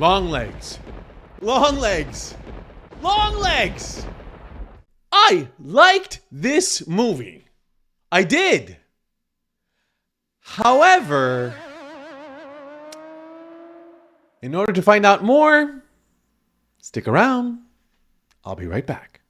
LongLegs. LongLegs. LongLegs. I liked this movie. I did. However, in order to find out more, stick around. I'll be right back.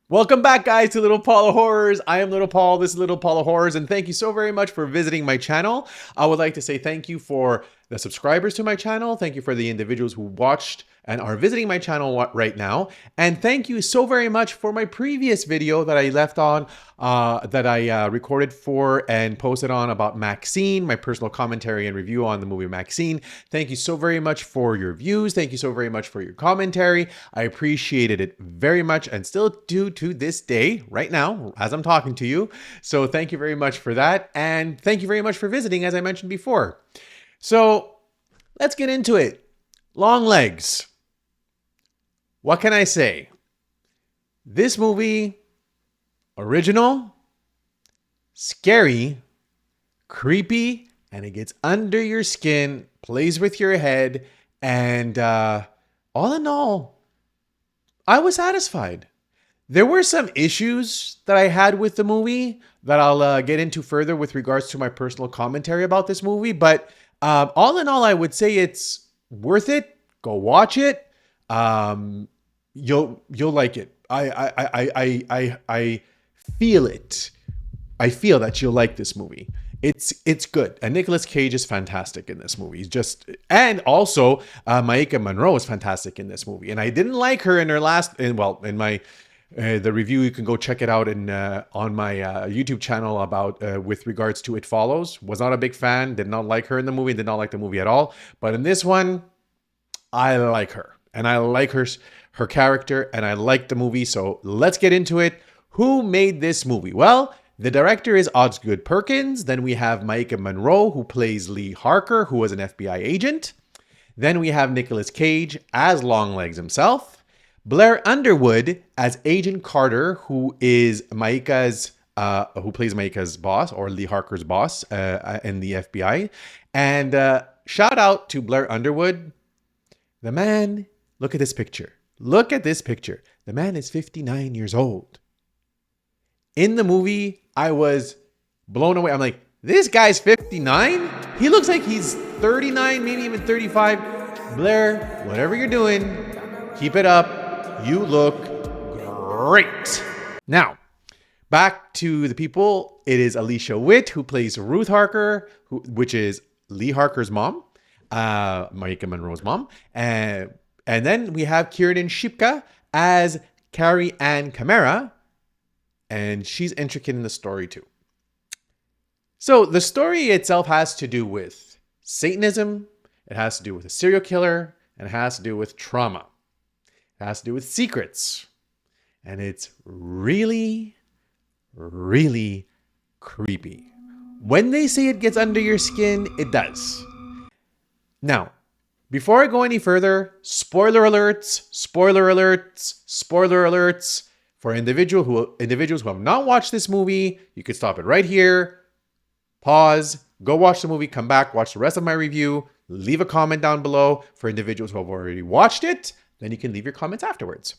Welcome back, guys, to Little Paul of Horrors. I am Little Paul. This is Little Paul of Horrors, and thank you so very much for visiting my channel. I would like to say thank you for the subscribers to my channel. Thank you for the individuals who watched and are visiting my channel right now. And thank you so very much for my previous video that I left on, that I recorded for and posted on about Maxine, my personal commentary and review on the movie Maxine. Thank you so very much for your views. Thank you so very much for your commentary. I appreciated it very much and still do to this day, right now, as I'm talking to you. So thank you very much for that. And thank you very much for visiting, as I mentioned before. So let's get into it. LongLegs. What can I say? This movie, original, scary, creepy, and it gets under your skin, plays with your head, and all in all, I was satisfied. There were some issues that I had with the movie that I'll get into further with regards to my personal commentary about this movie, but all in all, I would say it's worth it. Go watch it. You'll like it. I feel it. I feel that you'll like this movie. It's good. And Nicolas Cage is fantastic in this movie. He's just, and also Maika Monroe is fantastic in this movie. And I didn't like her in her last, in my the review. You can go check it out in on my YouTube channel about with regards to It Follows. Was not a big fan. Did not like her in the movie. Did not like the movie at all. But in this one, I like her, and I like her character, and I like the movie. So let's get into it. Who made this movie? Well, the director is Osgood Perkins. Then we have Maika Monroe, who plays Lee Harker, who was an FBI agent. Then we have Nicolas Cage as LongLegs himself. Blair Underwood as Agent Carter, who is Maika's, who plays Maika's boss, or Lee Harker's boss in the FBI. And shout out to Blair Underwood. The man, look at this picture. Look at this picture. The man is 59 years old. In the movie, I was blown away. I'm like, this guy's 59? He looks like he's 39, maybe even 35. Blair, whatever you're doing, keep it up. You look great. Now, back to the people. It is Alicia Witt who plays Ruth Harker, which is Lee Harker's mom. Maika Monroe's mom. And then we have Kiernan Shipka as Carrie Ann Camara. And she's intricate in the story too. So the story itself has to do with Satanism. It has to do with a serial killer. And it has to do with trauma. It has to do with secrets. And it's really, really creepy. When they say it gets under your skin, it does. Now, before I go any further, spoiler alerts, spoiler alerts, spoiler alerts. For individuals who have not watched this movie, you could stop it right here, pause, go watch the movie, come back, watch the rest of my review, leave a comment down below. For individuals who have already watched it, then you can leave your comments afterwards.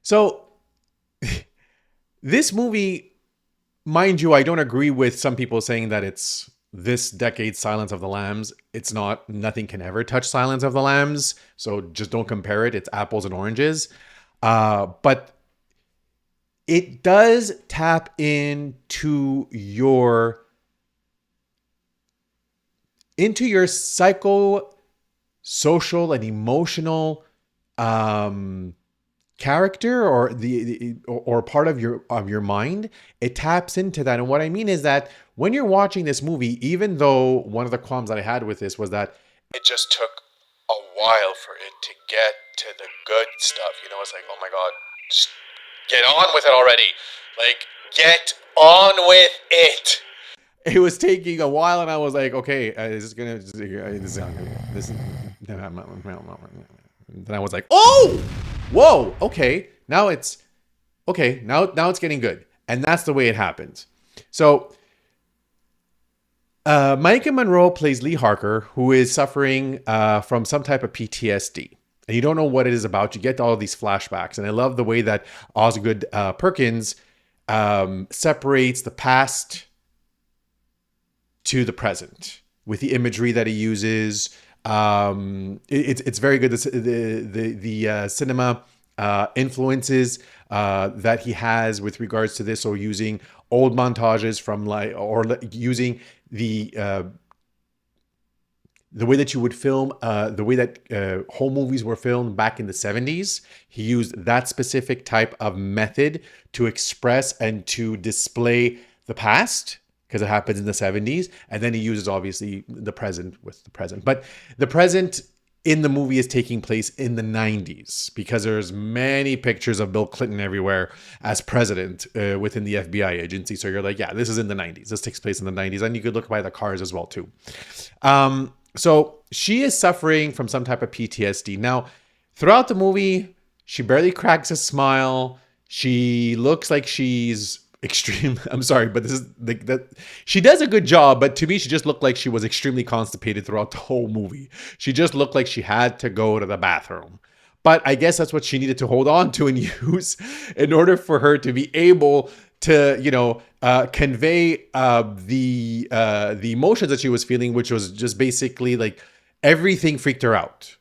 So, this movie, mind you, I don't agree with some people saying that it's this decade's Silence of the Lambs. It's not. Nothing can ever touch Silence of the Lambs. So just don't compare it. It's apples and oranges. But it does tap into your psycho, social, and emotional character, or part of your mind. It taps into that. And what I mean is that when you're watching this movie, even though one of the qualms that I had with this was that it just took a while for it to get to the good stuff. You know, it's like, oh my God, just get on with it already. Like, get on with it. It was taking a while, and I was like, okay, is this gonna? Then I was like, oh, whoa, okay, Now it's okay. Now it's getting good, and that's the way it happens. So Micah Monroe plays Lee Harker, who is suffering from some type of PTSD. And you don't know what it is about. You get all these flashbacks. And I love the way that Osgood Perkins separates the past to the present with the imagery that he uses. It's very good. The cinema influences that he has with regards to this, or using old montages from using the way that you would film, the way that home movies were filmed back in the 70s. He used that specific type of method to express and to display the past, because it happens in the 70s. And then he uses, obviously, the present with the present. But the present in the movie is taking place in the 90s, because there's many pictures of Bill Clinton everywhere as president within the FBI agency. So you're like, yeah, this is in the 90s. This takes place in the 90s. And you could look by the cars as well, too. So she is suffering from some type of PTSD. Now, throughout the movie, she barely cracks a smile. She looks like she's extreme. I'm sorry, but this is that she does a good job, but to me, she just looked like she was extremely constipated throughout the whole movie. She just looked like she had to go to the bathroom. But I guess that's what she needed to hold on to and use in order for her to be able to, convey the emotions that she was feeling, which was just basically like everything freaked her out.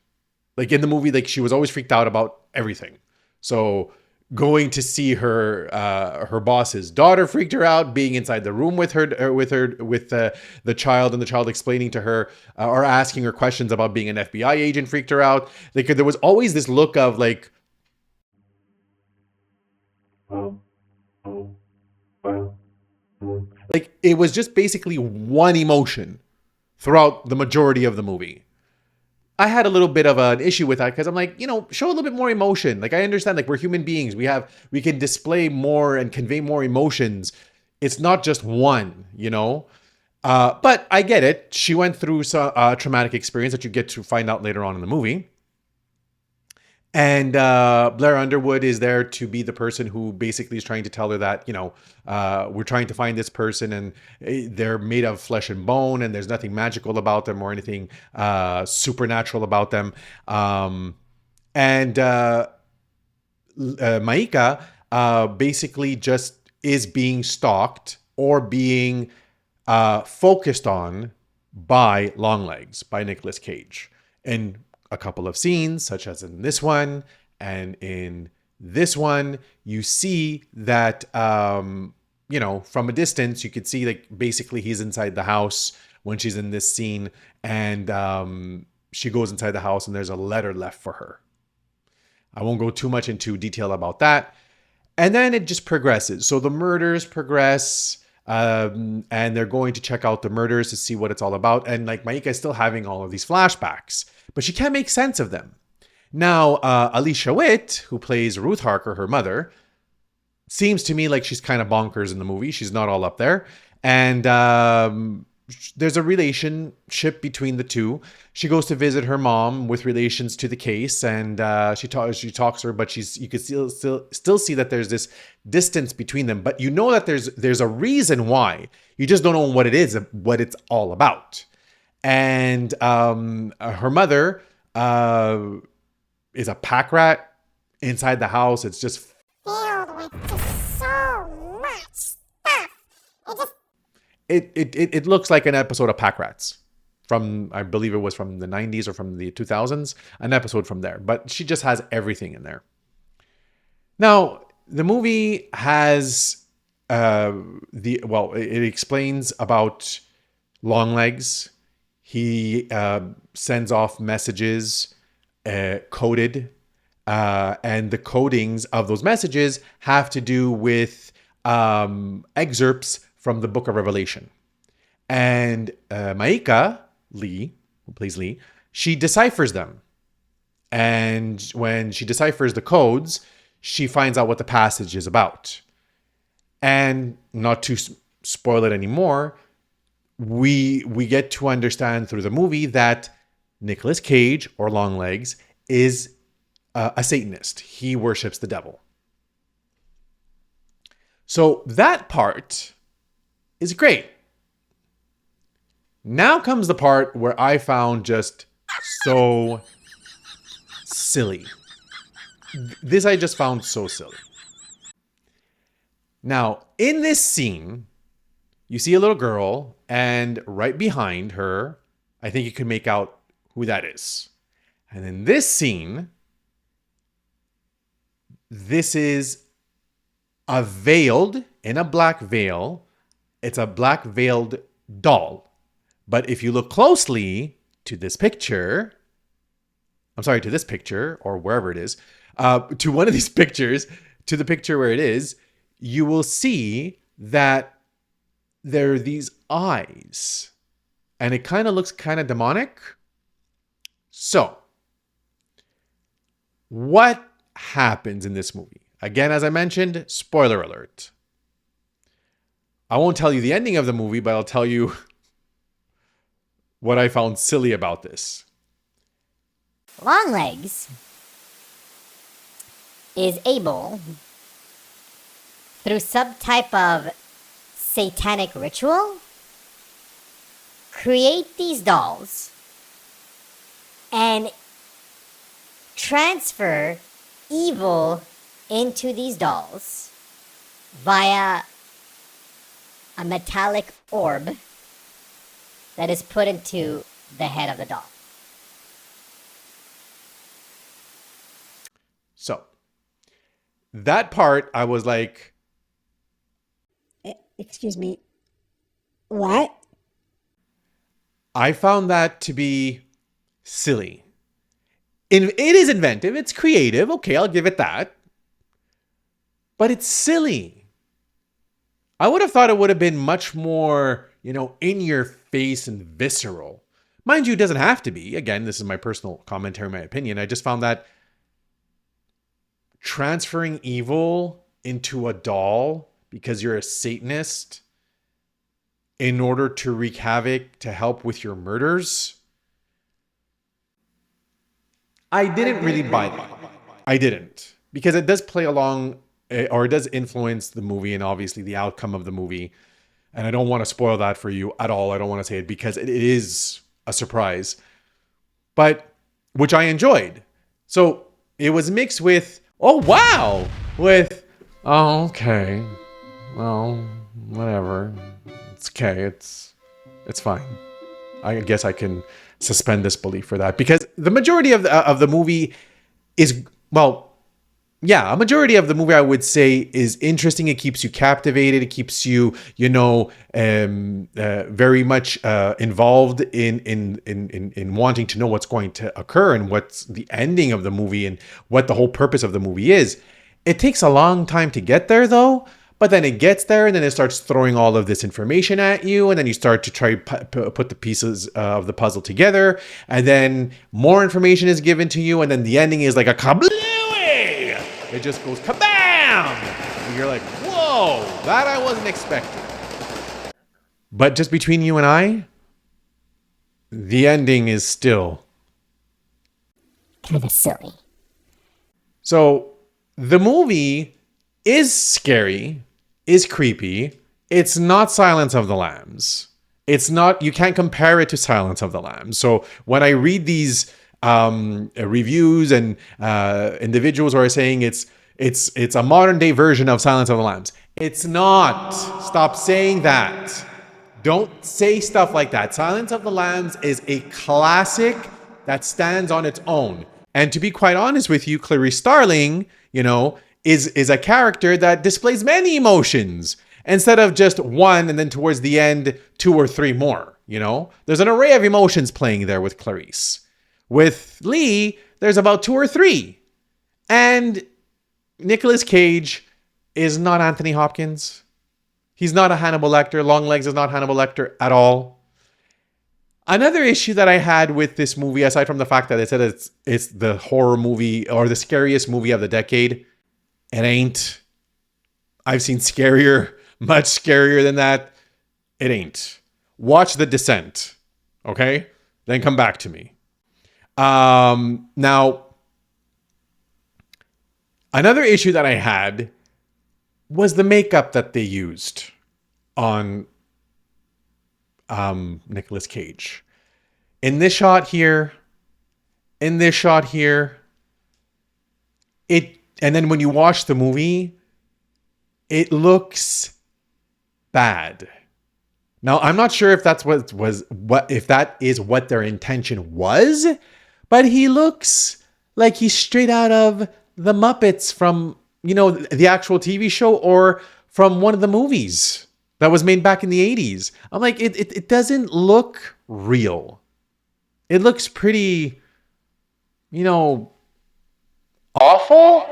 Like in the movie, like she was always freaked out about everything. So going to see her boss's daughter freaked her out. Being inside the room with the child, and the child explaining to her or asking her questions about being an FBI agent freaked her out. Like there was always this look of like, it was just basically one emotion throughout the majority of the movie. I had a little bit of an issue with that, because I'm like, show a little bit more emotion. Like, I understand, like, we're human beings. We can display more and convey more emotions. It's not just one, but I get it. She went through some traumatic experience that you get to find out later on in the movie. And Blair Underwood is there to be the person who basically is trying to tell her that, we're trying to find this person, and they're made of flesh and bone, and there's nothing magical about them or anything supernatural about them. And Maika basically just is being stalked or being focused on by LongLegs, by Nicolas Cage. And a couple of scenes, such as in this one and in this one, you see that, from a distance, you could see like basically he's inside the house when she's in this scene, and she goes inside the house and there's a letter left for her. I won't go too much into detail about that. And then it just progresses. So the murders progress, and they're going to check out the murders to see what it's all about. And like Maika is still having all of these flashbacks, but she can't make sense of them. Now, Alicia Witt, who plays Ruth Harker, her mother, seems to me like she's kind of bonkers in the movie. She's not all up there. And there's a relationship between the two. She goes to visit her mom with relations to the case, and she talks to her, but you could still see that there's this distance between them. But you know that there's a reason why. You just don't know what it is, what it's all about. And her mother is a pack rat inside the house. It's just filled with just so much stuff. It looks like an episode of Pack Rats from, I believe it was from the 90s or from the 2000s, an episode from there. But she just has everything in there. Now, the movie has it explains about LongLegs. He sends off messages coded, and the codings of those messages have to do with excerpts from the Book of Revelation. And Maika Lee, who plays Lee, she deciphers them. And when she deciphers the codes, she finds out what the passage is about. And not to spoil it anymore, we get to understand through the movie that Nicolas Cage, or LongLegs, is a Satanist. He worships the devil. So that part is great. Now comes the part where I found just so silly. This I just found so silly. Now, in this scene, you see a little girl, and right behind her, I think you can make out who that is. And in this scene, this is a veiled, in a black veil, it's a black veiled doll. But if you look closely to this picture, to this picture, or wherever it is, to one of these pictures, to the picture where it is, you will see that there are these eyes. And it kind of looks kind of demonic. So, what happens in this movie? Again, as I mentioned, spoiler alert. I won't tell you the ending of the movie, but I'll tell you what I found silly about this. LongLegs is able, through some type of satanic ritual, create these dolls and transfer evil into these dolls via a metallic orb that is put into the head of the doll. So, that part, I was like, Excuse me. What? I found that to be silly. It is inventive. It's creative. Okay, I'll give it that. But it's silly. I would have thought it would have been much more, in your face and visceral. Mind you, it doesn't have to be. Again, this is my personal commentary, my opinion. I just found that transferring evil into a doll because you're a Satanist in order to wreak havoc to help with your murders, I didn't really buy that. I didn't. Because it does play along, or it does influence the movie and obviously the outcome of the movie. And I don't want to spoil that for you at all. I don't want to say it because it is a surprise. But, which I enjoyed. So, it was mixed with, oh wow! With, oh okay. Well, whatever. It's okay. It's fine. I guess I can suspend disbelief for that because the majority of the movie is, a majority of the movie I would say is interesting. It keeps you captivated. It keeps you, very much involved in wanting to know what's going to occur and what's the ending of the movie and what the whole purpose of the movie is. It takes a long time to get there though. But then it gets there and then it starts throwing all of this information at you. And then you start to try put the pieces of the puzzle together. And then more information is given to you. And then the ending is like a kablooey. It just goes kabam. And you're like, whoa, that I wasn't expecting. But just between you and I, the ending is still Kind of silly. So the movie is scary, is creepy. It's not Silence of the Lambs. It's not, you can't compare it to Silence of the Lambs. So when I read these reviews and individuals who are saying it's a modern day version of Silence of the Lambs, it's not. Stop saying that. Don't say stuff like that. Silence of the Lambs is a classic that stands on its own. And to be quite honest with you, Clarice Starling, is a character that displays many emotions instead of just one and then towards the end, 2 or 3 more, There's an array of emotions playing there with Clarice. With Lee, there's about 2 or 3. And Nicolas Cage is not Anthony Hopkins. He's not a Hannibal Lecter. LongLegs is not Hannibal Lecter at all. Another issue that I had with this movie, aside from the fact that it said it's the horror movie or the scariest movie of the decade, it ain't. I've seen scarier, much scarier than that. It ain't. Watch The Descent, okay? Then come back to me. Now, another issue that I had was the makeup that they used on Nicolas Cage. In this shot here, in this shot here, and then when you watch the movie, it looks bad. Now, I'm not sure if that's if that is what their intention was, but he looks like he's straight out of the Muppets from, the actual TV show or from one of the movies that was made back in the 80s. I'm like, it doesn't look real. It looks pretty, awful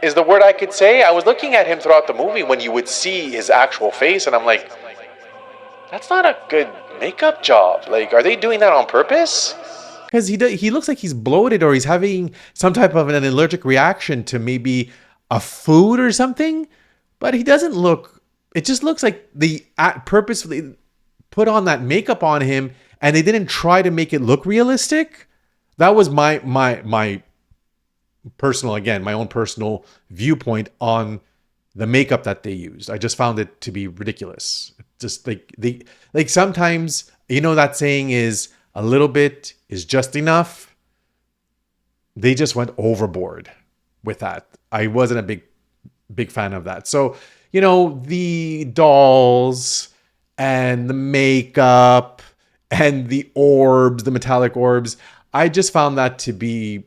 is the word I could say. I was looking at him throughout the movie when you would see his actual face, and I'm like, that's not a good makeup job. Like, are they doing that on purpose? Because he looks like he's bloated or he's having some type of an allergic reaction to maybe a food or something. But he doesn't look, it just looks like they purposefully put on that makeup on him and they didn't try to make it look realistic. That was my personal, again, my own personal viewpoint on the makeup that they used. I just found it to be ridiculous. Just like sometimes, that saying is a little bit is just enough. They just went overboard with that. I wasn't a big fan of that. So, the dolls and the makeup and the orbs, the metallic orbs, I just found that to be,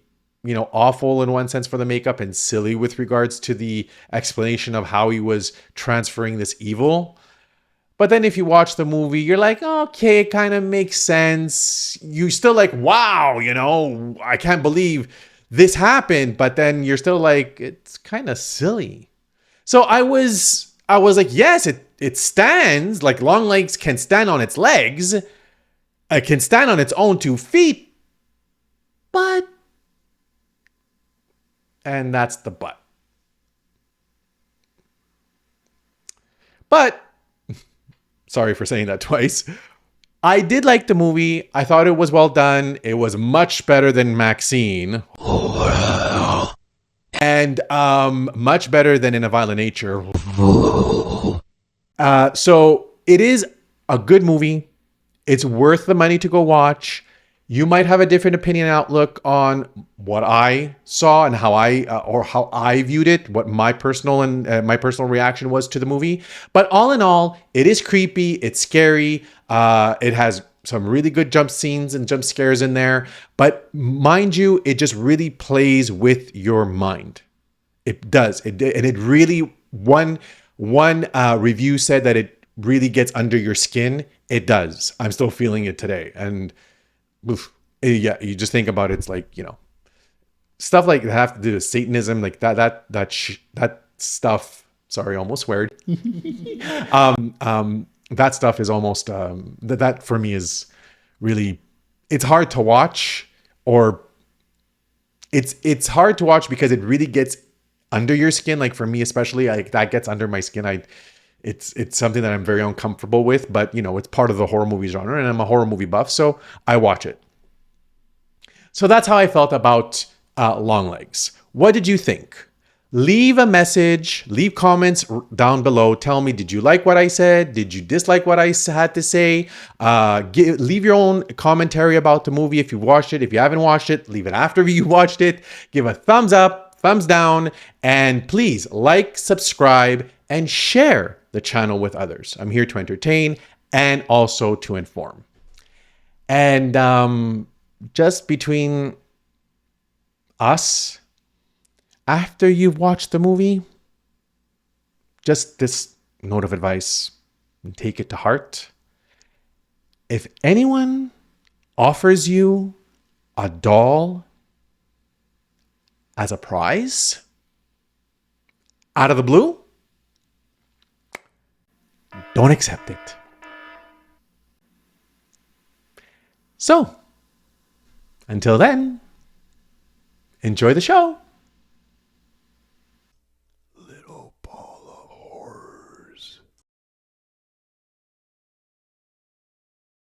awful in one sense for the makeup and silly with regards to the explanation of how he was transferring this evil. But then if you watch the movie, you're like, okay, it kind of makes sense. You still like, wow, I can't believe this happened. But then you're still like, it's kind of silly. So I was like, yes, it stands. Like LongLegs can stand on its legs. It can stand on its own 2 feet. But, and that's the but. But, sorry for saying that twice. I did like the movie. I thought it was well done. It was much better than Maxine. And much better than In a Violent Nature. So it is a good movie. It's worth the money to go watch. You might have a different opinion and outlook on what I saw and how I viewed it, what my personal reaction was to the movie. But all in all, it is creepy. It's scary. It has some really good jump scenes and jump scares in there. But mind you, it just really plays with your mind. It does. And it really, one review said that it really gets under your skin. It does. I'm still feeling it today. And oof, yeah, you just think about it, it's like, stuff like that have to do with Satanism, like that stuff. Sorry, almost sweared. That stuff is almost that for me is really, it's hard to watch, or it's hard to watch because it really gets under your skin. Like for me, especially, like that gets under my skin. It's something that I'm very uncomfortable with, but it's part of the horror movie genre, and I'm a horror movie buff, so I watch it. So that's how I felt about LongLegs. What did you think? Leave a message, leave comments down below. Tell me, did you like what I said? Did you dislike what I had to say? Leave your own commentary about the movie if you watched it. If you haven't watched it, leave it after you watched it. Give a thumbs up, thumbs down, and please like, subscribe, and share the channel with others. I'm here to entertain and also to inform. And just between us, after you've watched the movie, just this note of advice, take it to heart. If anyone offers you a doll as a prize out of the blue, don't accept it. So, until then, enjoy the show.